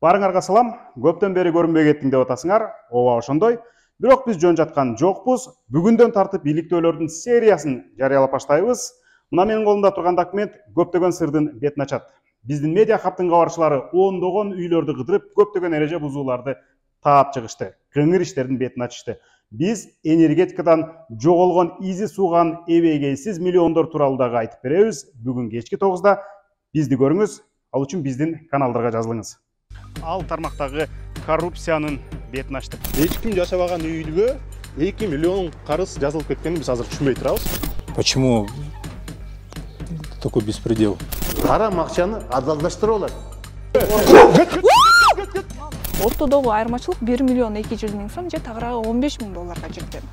Барыңарга салам, көптөн бери көрүнбөй кеттиң деп атасыңар. Ооба ошондой. Бирок биз жөн жаткан жокпуз. Бүгүндөн тартып иликтөөлөрдүн сериясын жарыялап баштайбыз. Мына менин колумда турган документ көптөгөн сырдын бетин ачат. Биздин медиа хаптын кабарчылары ондогон үйлөрдү кыдырып, көптөгөн эреже бузууларды таап чыгышты. Кыңыр иштердин бетин ачышты. Биз энергетикадан жоголгон изи сууган эбегейсиз миллиондор тууралуу дагы айтып беребиз. Бүгүн кечки 9-да бизди көрүңүз. Ал үчүн биздин каналдарга жазылыңыз. Ал тармактагы коррупциянын бетин ачтык. Эч ким жашабаган үйгө 2 миллион карыз жазылып кеткенин биз азыр түшүнбөй турабыз. Почему такой беспредел? Харам акчаны адалдаштырып алат. Ортодогу айырмачылык 1 миллион 200 миң сом же тагыраагы $15 000 жеткен.